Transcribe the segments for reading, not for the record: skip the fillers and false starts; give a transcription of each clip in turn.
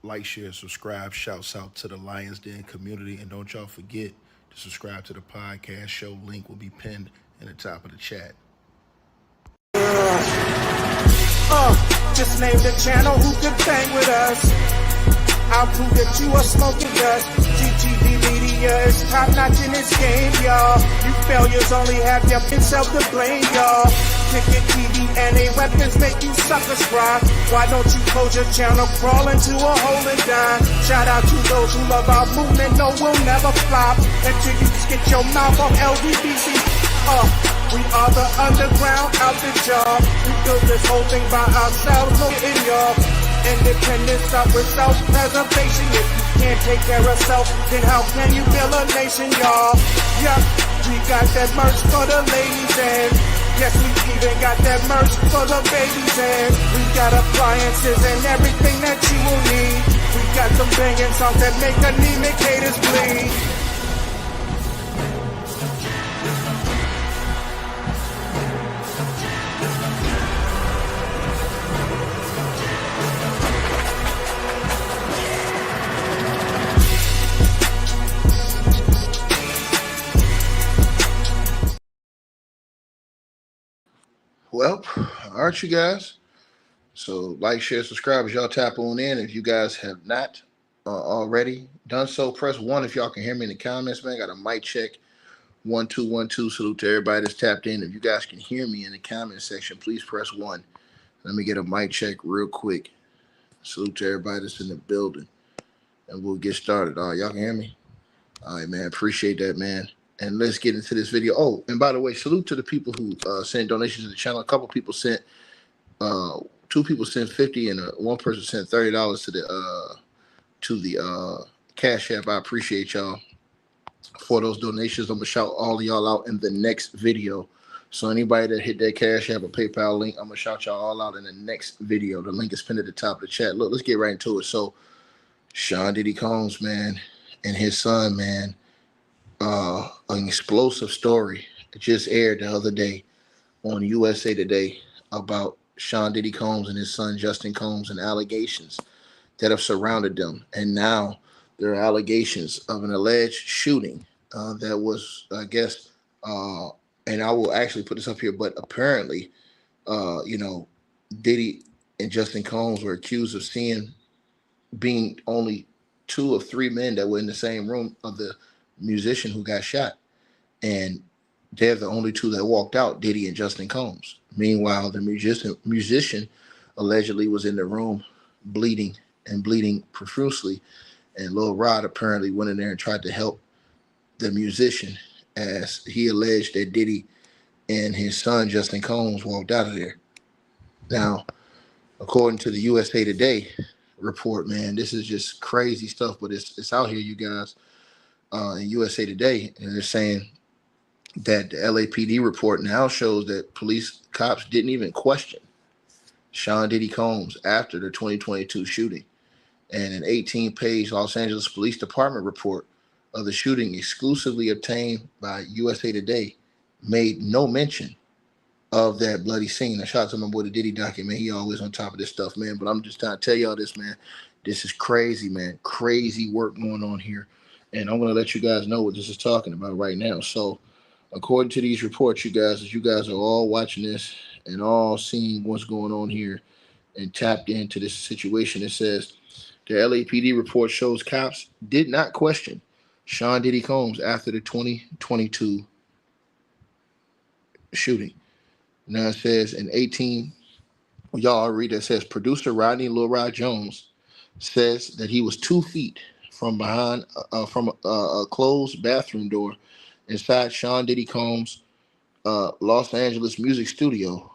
Like, share, subscribe. Shouts out to the Lions Den community. And don't y'all forget to subscribe to the podcast show. Link will be pinned in the top of the chat. Just name the channel who could bang with us. I'll prove that you are smoking dust. GTV Media is top notch in this game, y'all. You failures only have yourself to blame, y'all. Ticket TV and a weapons make you suckers cry. Why don't you close your channel, crawl into a hole and die? Shout out to those who love our movement, no, we'll never flop until you get your mouth off LDBC. We are the underground out the job. We built this whole thing by ourselves, no in y'all. Independence up with self-preservation. If you can't take care of self, then how can you build a nation, y'all? Yup, we got that merch for the ladies and yes, we even got that merch for the babies and we got appliances and everything that you will need. We got some banging songs that make anemic haters bleed. Well, all right, you guys. So like, share, subscribe as y'all tap on in. If you guys have not already done so, press 1 if y'all can hear me in the comments, man. Got a mic check. 1 2 1 2. Salute to everybody that's tapped in. If you guys can hear me in the comment section, please press 1. Let me get a mic check real quick. Salute to everybody that's in the building. And we'll get started. All right, y'all can hear me? All right, man. Appreciate that, man. And let's get into this video. Oh, and by the way, salute to the people who sent donations to the channel. A couple people sent, 2 people sent 50, and one person sent $30 to the Cash App. I appreciate y'all for those donations. I'm gonna shout all of y'all out in the next video. So anybody that hit that Cash App or PayPal link, I'm gonna shout y'all all out in the next video. The link is pinned at the top of the chat. Look, let's get right into it. So Sean Diddy Combs, man, and his son, man. An explosive story just aired the other day on USA Today about Sean Diddy Combs and his son Justin Combs and allegations that have surrounded them. And now there are allegations of an alleged shooting that was, I guess, and I will actually put this up here, but apparently, Diddy and Justin Combs were accused of being only 2 of 3 men that were in the same room of the musician who got shot, and they're the only 2 that walked out, Diddy and Justin Combs. Meanwhile, the musician allegedly was in the room bleeding profusely, and Lil Rod apparently went in there and tried to help the musician, as he alleged that Diddy and his son Justin Combs walked out of there. Now, according to the USA Today report, man, this is just crazy stuff, but it's out here, you guys. In USA Today, and they're saying that the LAPD report now shows that cops didn't even question Sean Diddy Combs after the 2022 shooting. And an 18-page Los Angeles Police Department report of the shooting exclusively obtained by USA Today made no mention of that bloody scene. I shout out to my boy the Diddy document. He always on top of this stuff, man. But I'm just trying to tell y'all this, man. This is crazy, man. Crazy work going on here. And I'm going to let you guys know what this is talking about right now. So, according to these reports, you guys, as you guys are all watching this and all seeing what's going on here and tapped into this situation, it says the LAPD report shows cops did not question Sean Diddy Combs after the 2022 shooting. Now it says y'all read that, says producer Rodney Lil Rod Jones says that he was 2 feet from behind a closed bathroom door inside Sean Diddy Combs' Los Angeles music studio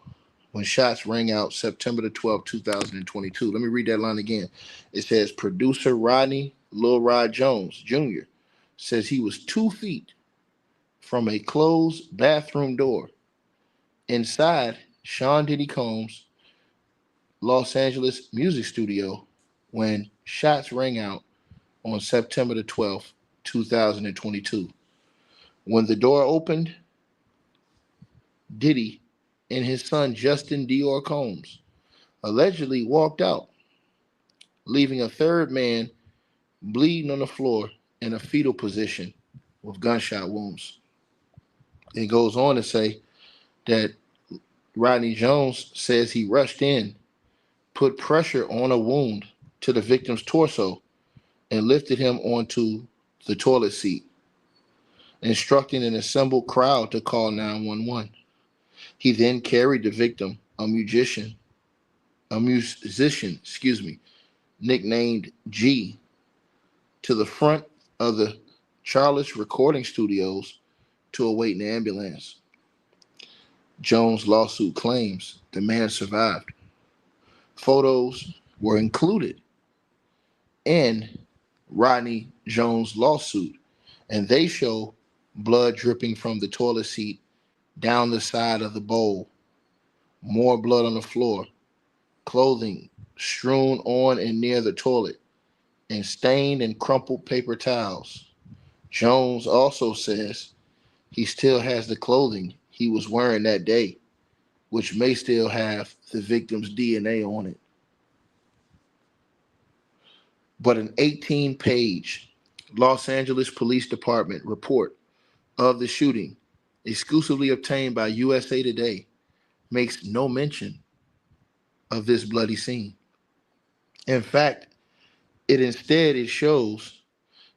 when shots rang out September the 12th, 2022. Let me read that line again. It says producer Rodney Lil Rod Jones Jr. says he was 2 feet from a closed bathroom door inside Sean Diddy Combs' Los Angeles music studio when shots rang out on September the 12th, 2022. When the door opened, Diddy and his son Justin Dior Combs allegedly walked out. leaving a third man bleeding on the floor in a fetal position with gunshot wounds. It goes on to say that Rodney Jones says he rushed in, put pressure on a wound to the victim's torso, and lifted him onto the toilet seat, instructing an assembled crowd to call 911. He then carried the victim, a musician, nicknamed G, to the front of the Charles recording studios to await an ambulance. Jones' lawsuit claims the man survived. Photos were included in Rodney Jones' lawsuit, and they show blood dripping from the toilet seat down the side of the bowl, more blood on the floor, clothing strewn on and near the toilet, and stained and crumpled paper towels. Jones also says he still has the clothing he was wearing that day, which may still have the victim's DNA on it. But an 18-page Los Angeles Police Department report of the shooting, exclusively obtained by USA Today, makes no mention of this bloody scene. In fact, it shows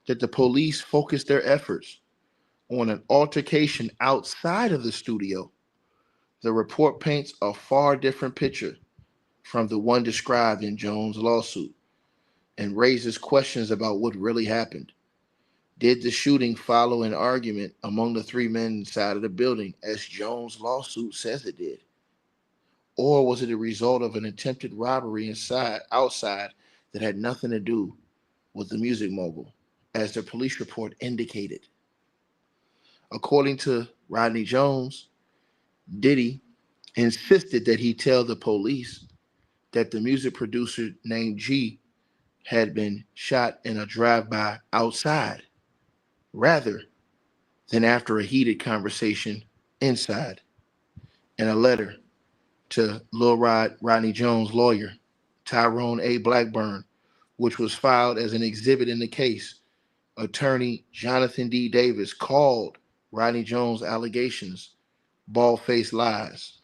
that the police focused their efforts on an altercation outside of the studio. The report paints a far different picture from the one described in Jones' lawsuit and raises questions about what really happened. Did the shooting follow an argument among the three men inside of the building, as Jones' lawsuit says it did? Or was it a result of an attempted robbery outside that had nothing to do with the music mogul, as the police report indicated? According to Rodney Jones, Diddy insisted that he tell the police that the music producer named G had been shot in a drive-by outside, rather than after a heated conversation inside. In a letter to Rodney Jones' lawyer, Tyrone A. Blackburn, which was filed as an exhibit in the case, attorney Jonathan D. Davis called Rodney Jones' allegations bald-faced lies,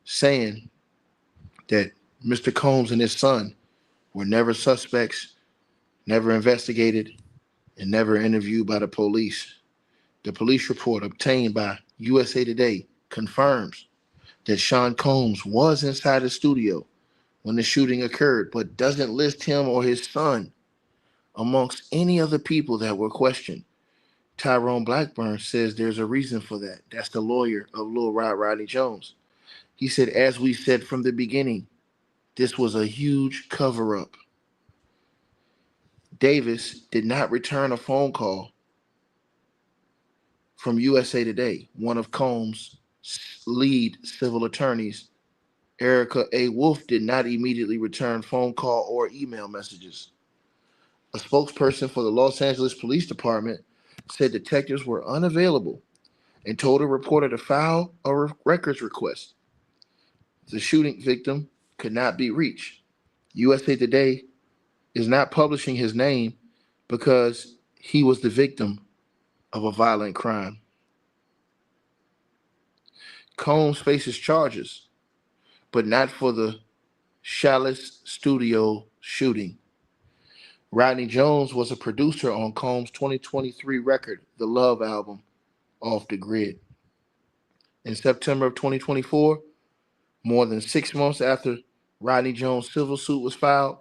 saying that Mr. Combs and his son were never suspects, never investigated, and never interviewed by the police. The police report obtained by USA Today confirms that Sean Combs was inside the studio when the shooting occurred, but doesn't list him or his son amongst any of the people that were questioned. Tyrone Blackburn says there's a reason for that. That's the lawyer of Lil Rodney Jones. He said, as we said from the beginning, this was a huge cover-up. Davis did not return a phone call from USA Today. One of Combs' lead civil attorneys, Erica A. Wolf, did not immediately return phone call or email messages. A spokesperson for the Los Angeles Police Department said detectives were unavailable and told a reporter to file a records request. The shooting victim could not be reached. USA Today is not publishing his name because he was the victim of a violent crime. Combs faces charges, but not for the Chalice Studio shooting. Rodney Jones was a producer on Combs' 2023 record, The Love Album, Off the Grid. In September of 2024, more than 6 months after Rodney Jones' civil suit was filed,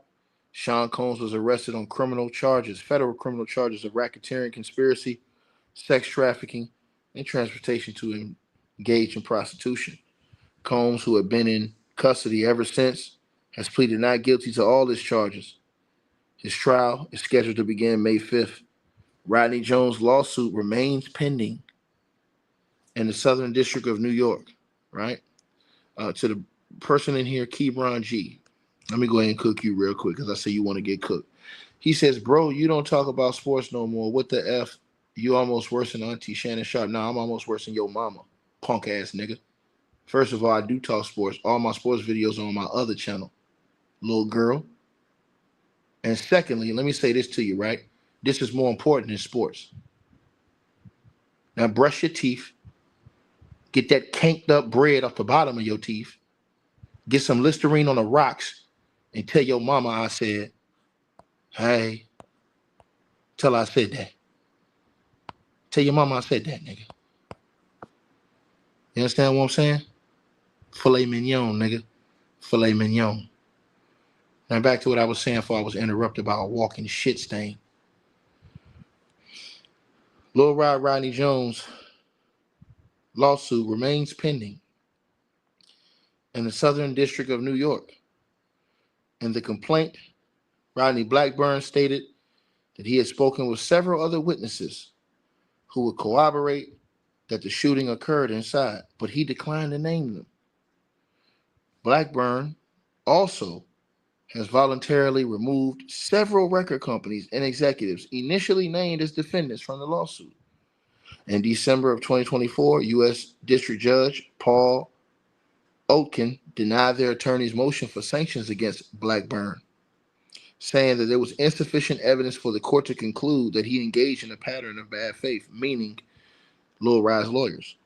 Sean Combs was arrested on federal criminal charges of racketeering, conspiracy, sex trafficking, and transportation to engage in prostitution. Combs, who had been in custody ever since, has pleaded not guilty to all his charges. His trial is scheduled to begin May 5th. Rodney Jones' lawsuit remains pending in the Southern District of New York, right? To the person in here, Kebron G. Let me go ahead and cook you real quick because I say you want to get cooked. He says, bro, you don't talk about sports no more. What the F? You almost worse than Auntie Shannon Sharp. Nah, I'm almost worse than your mama, punk ass nigga. First of all, I do talk sports. All my sports videos are on my other channel, little girl. And secondly, let me say this to you, right? This is more important than sports. Now, brush your teeth, get that canked up bread off the bottom of your teeth, get some Listerine on the rocks, and tell your mama I said, hey, tell her I said that. Tell your mama I said that, nigga. You understand what I'm saying? Filet mignon, nigga. Filet mignon. Now back to what I was saying before I was interrupted by a walking shit stain. Lil Rod Rodney Jones lawsuit remains pending in the Southern District of New York. In the complaint, Rodney Blackburn stated that he had spoken with several other witnesses who would corroborate that the shooting occurred inside, but he declined to name them. Blackburn also has voluntarily removed several record companies and executives initially named as defendants from the lawsuit. In December of 2024, U.S. District Judge P0LICE denied their attorney's motion for sanctions against Blackburn, saying that there was insufficient evidence for the court to conclude that he engaged in a pattern of bad faith, meaning Lil Rod's lawyers.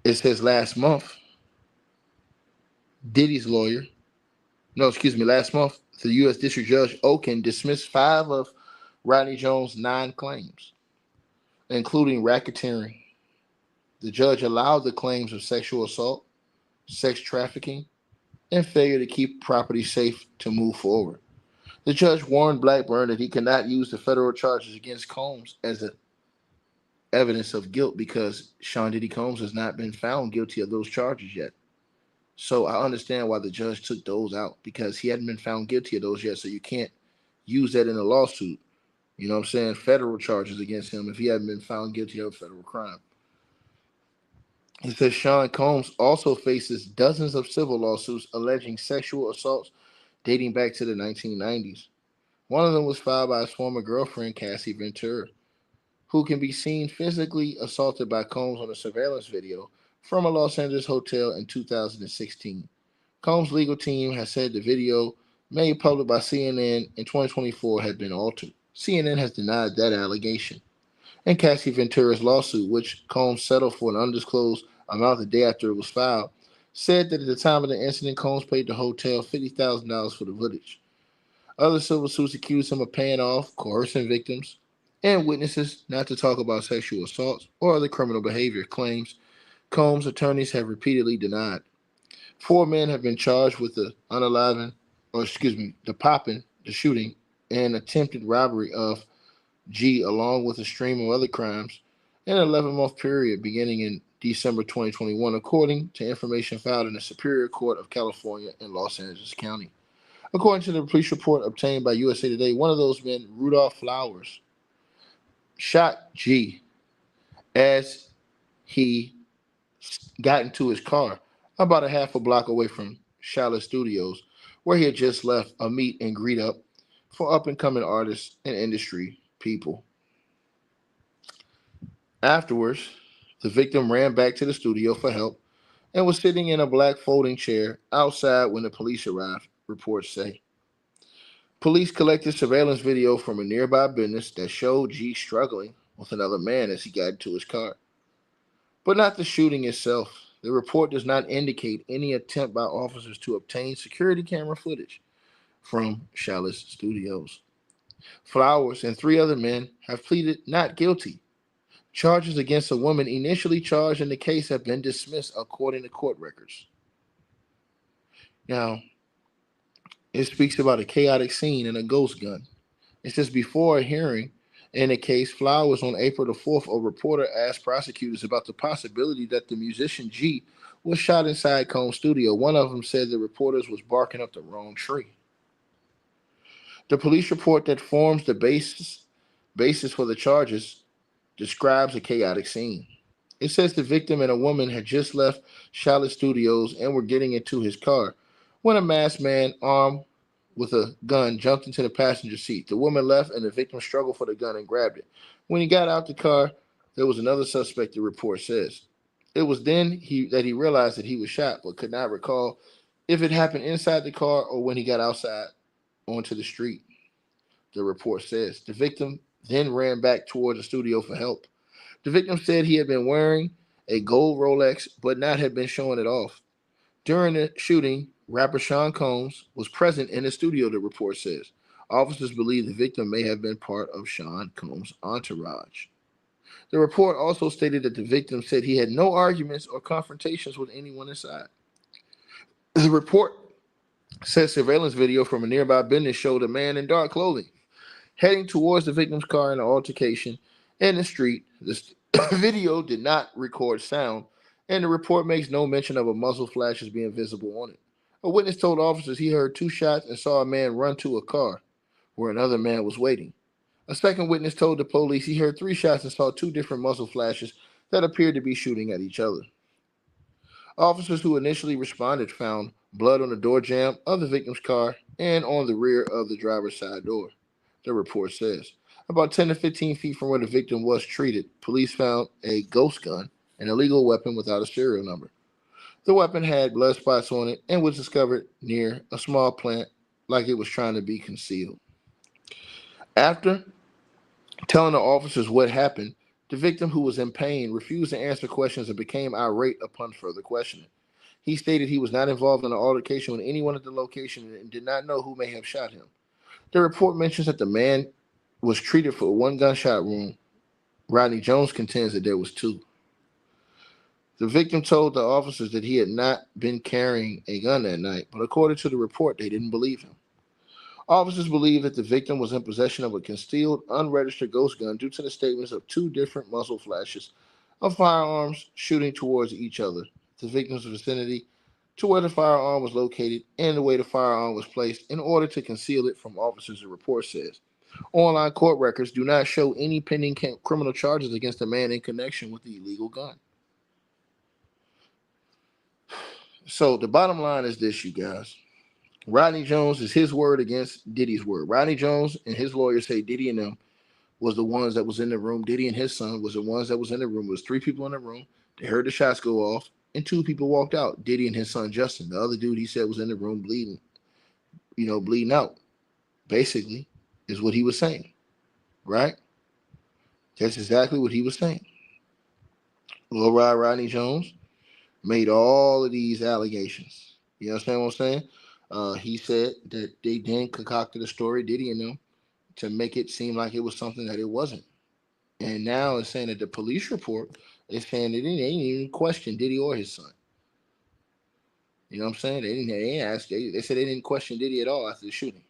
It says last month, Diddy's lawyer, last month, the U.S. District Judge Oken dismissed 5 of Rodney Jones' 9 claims, including racketeering. The judge allowed the claims of sexual assault, sex trafficking, and failure to keep property safe to move forward. The judge warned Blackburn that he could not use the federal charges against Combs as evidence of guilt because Sean Diddy Combs has not been found guilty of those charges yet. So I understand why the judge took those out, because he hadn't been found guilty of those yet, so you can't use that in a lawsuit. You know what I'm saying? Federal charges against him if he hadn't been found guilty of a federal crime. He says Sean Combs also faces dozens of civil lawsuits alleging sexual assaults dating back to the 1990s. One of them was filed by his former girlfriend, Cassie Ventura, who can be seen physically assaulted by Combs on a surveillance video from a Los Angeles hotel in 2016. Combs' legal team has said the video made public by CNN in 2024 had been altered. CNN has denied that allegation. And Cassie Ventura's lawsuit, which Combs settled for an undisclosed amount the day after it was filed, said that at the time of the incident, Combs paid the hotel $50,000 for the footage. Other civil suits accused him of paying off, coercing victims and witnesses not to talk about sexual assaults or other criminal behavior, claims Combs' attorneys have repeatedly denied. 4 men have been charged with the the shooting, and attempted robbery of G, along with a stream of other crimes, in an 11-month period beginning in December 2021, according to information filed in the Superior Court of California in Los Angeles County. According to the police report obtained by USA Today, one of those men, Rudolph Flowers, shot G as he got into his car about a half a block away from SH00TING Studios, where he had just left a meet and greet up for up-and-coming artists and industry people. Afterwards, the victim ran back to the studio for help and was sitting in a black folding chair outside when the police arrived, reports say. Police collected surveillance video from a nearby business that showed G struggling with another man as he got into his car, but not the shooting itself. The report does not indicate any attempt by officers to obtain security camera footage from SH00TING Studios. Flowers and 3 other men have pleaded not guilty. Charges against a woman initially charged in the case have been dismissed according to court records. Now, it speaks about a chaotic scene and a ghost gun. It says before a hearing in the case, Flowers, on April the 4th, a reporter asked prosecutors about the possibility that the musician G was shot inside Combs' studio. One of them said the reporters was barking up the wrong tree. The police report that forms the basis for the charges describes a chaotic scene. It says the victim and a woman had just left SH00TING Studios and were getting into his car when a masked man armed with a gun jumped into the passenger seat. The woman left and the victim struggled for the gun and grabbed it. When he got out the car, there was another suspect, the report says. It was then that he realized that he was shot, but could not recall if it happened inside the car or when he got outside onto the street, the report says. The victim then ran back toward the studio for help. The victim said he had been wearing a gold Rolex but not had been showing it off. During the shooting, rapper Sean Combs was present in the studio, the report says. Officers believe the victim may have been part of Sean Combs' entourage. The report also stated that the victim said he had no arguments or confrontations with anyone inside. The report said surveillance video from a nearby business showed a man in dark clothing heading towards the victim's car in an altercation in the street. The video did not record sound, and the report makes no mention of a muzzle flashes being visible on it. A witness told officers he heard 2 shots and saw a man run to a car where another man was waiting. A second witness told the police he heard 3 shots and saw 2 different muzzle flashes that appeared to be shooting at each other. Officers who initially responded found blood on the door jamb of the victim's car and on the rear of the driver's side door, the report says. About 10 to 15 feet from where the victim was treated, police found a ghost gun, an illegal weapon without a serial number. The weapon had blood spots on it and was discovered near a small plant like it was trying to be concealed. After telling the officers what happened, the victim, who was in pain, refused to answer questions and became irate upon further questioning. He stated he was not involved in an altercation with anyone at the location and did not know who may have shot him. The report mentions that the man was treated for 1 gunshot wound. Rodney Jones contends that there was 2. The victim told the officers that he had not been carrying a gun that night, but according to the report, they didn't believe him. Officers believe that the victim was in possession of a concealed, unregistered ghost gun due to the statements of 2 different muzzle flashes of firearms shooting towards each other, the victim's vicinity, to where the firearm was located, and the way the firearm was placed in order to conceal it from officers, the report says. Online court records do not show any pending criminal charges against the man in connection with the illegal gun. So the bottom line is this, you guys. Rodney Jones is his word against Diddy's word. Rodney Jones and his lawyers say Diddy and them was the ones that was in the room. Diddy and his son was the ones that was in the room. It was 3 people in the room. They heard the shots go off, and 2 people walked out. Diddy and his son Justin. The other dude he said was in the room bleeding, bleeding out. Basically, is what he was saying, right? That's exactly what he was saying. Lil Rodney Jones made all of these allegations. You understand what I'm saying? He said that they then concocted a story, Diddy and them, to make it seem like it was something that it wasn't. And now it's saying that the police report is saying that they didn't even question Diddy or his son. You know what I'm saying? They didn't ask. They said they didn't question Diddy at all after the shooting.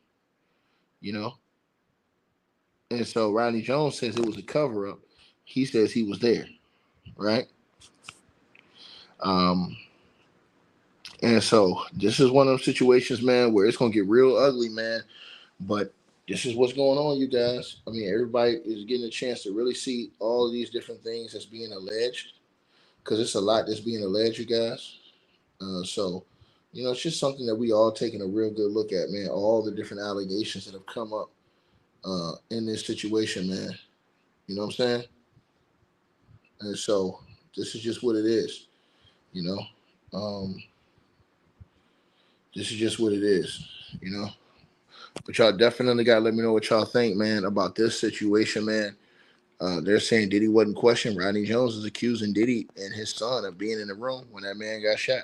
And so Rodney Jones says it was a cover-up. He says he was there, right? And so this is one of those situations, man, where it's going to get real ugly, man. But this is what's going on, you guys. I mean, everybody is getting a chance to really see all of these different things that's being alleged, because it's a lot that's being alleged, you guys. So, it's just something that we all taking a real good look at, man. All the different allegations that have come up in this situation, man. You know what I'm saying? And so this is just what it is, This is just what it is, But y'all definitely got to let me know what y'all think, man, about this situation, man. They're saying Diddy wasn't questioned. Rodney Jones is accusing Diddy and his son of being in the room when that man got shot.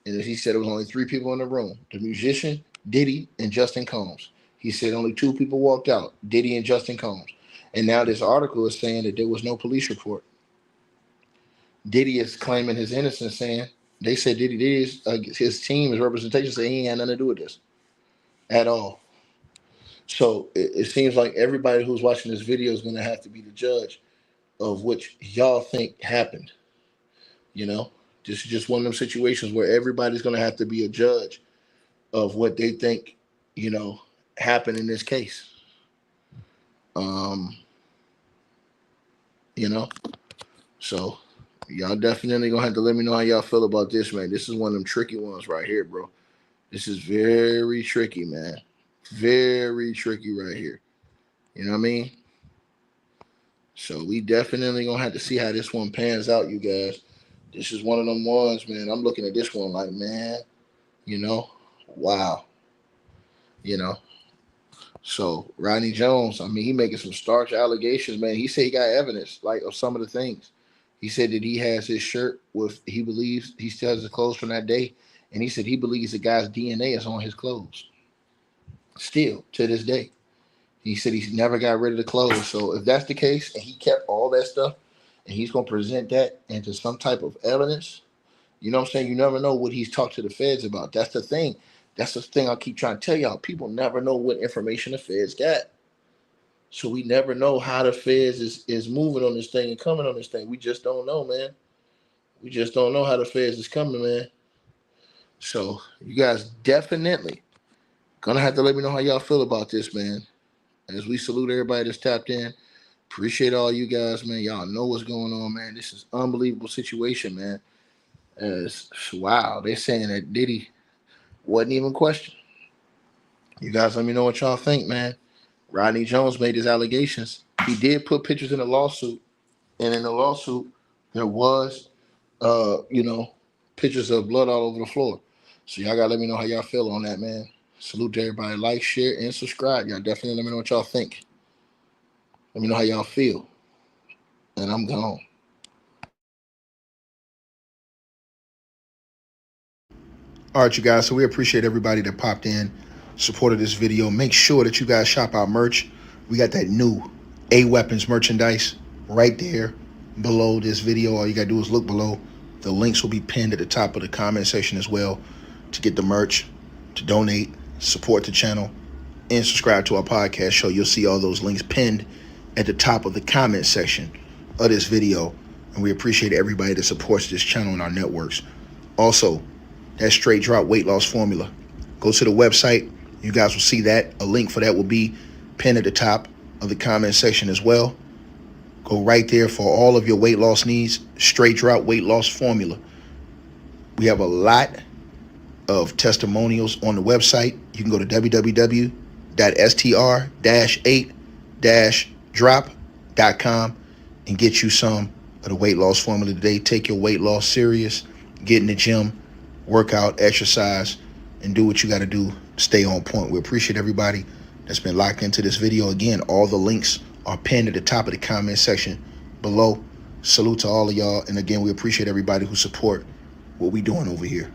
And he said it was only 3 people in the room: the musician, Diddy, and Justin Combs. He said only 2 people walked out: Diddy and Justin Combs. And now this article is saying that there was no police report. Diddy is claiming his innocence, saying they said Diddy's his team, his representation, said he ain't had nothing to do with this at all. So it seems like everybody who's watching this video is going to have to be the judge of which y'all think happened. This is just one of them situations where everybody's going to have to be a judge of what they think, happened in this case. So y'all definitely going to have to let me know how y'all feel about this, man. This is one of them tricky ones right here, bro. This is very tricky, man. Very tricky right here. You know what I mean? So we definitely going to have to see how this one pans out, you guys. This is one of them ones, man. I'm looking at this one like, man, wow. So Rodney Jones, I mean, he making some starch allegations, man. He said he got evidence, like, of some of the things. He said that he has his shirt with, he believes he still has his clothes from that day, and he said he believes the guy's DNA is on his clothes still to this day. He said he's never got rid of the clothes. So if that's the case, and he kept all that stuff, and he's gonna present that into some type of evidence, you know what I'm saying? You never know what he's talked to the feds about. That's the thing. That's the thing I keep trying to tell y'all. People never know what information the feds got. So we never know how the feds is moving on this thing and coming on this thing. We just don't know, man. We just don't know how the feds is coming, man. So you guys definitely gonna have to let me know how y'all feel about this, man. As we salute everybody that's tapped in. Appreciate all you guys, man. Y'all know what's going on, man. This is unbelievable situation, man. Wow, they're saying that Diddy wasn't even questioned. You guys let me know what y'all think, man. Rodney Jones made his allegations. He did put pictures in the lawsuit, and in the lawsuit there was, you know, pictures of blood all over the floor. So y'all gotta let me know how y'all feel on that, man. Salute to everybody. Like, share, and subscribe. Y'all definitely let me know what y'all think. Let me know how y'all feel. And I'm gone. All right, you guys. So we appreciate everybody that popped in, supported this video. Make sure that you guys shop our merch. We got that new A Weapons merchandise right there below this video. All you got to do is look below. The links will be pinned at the top of the comment section as well to get the merch, to donate, support the channel, and subscribe to our podcast show. You'll see all those links pinned at the top of the comment section of this video. And we appreciate everybody that supports this channel and our networks. Also, that straight drop weight loss formula. Go to the website. You guys will see that. A link for that will be pinned at the top of the comment section as well. Go right there for all of your weight loss needs. Straight drop weight loss formula. We have a lot of testimonials on the website. You can go to www.str-8-drop.com and get you some of the weight loss formula today. Take your weight loss serious. Get in the gym. Work out, exercise, and do what you got to do. Stay on point. We appreciate everybody that's been locked into this video. Again, all the links are pinned at the top of the comment section below. Salute to all of y'all. And again, we appreciate everybody who support what we doing over here.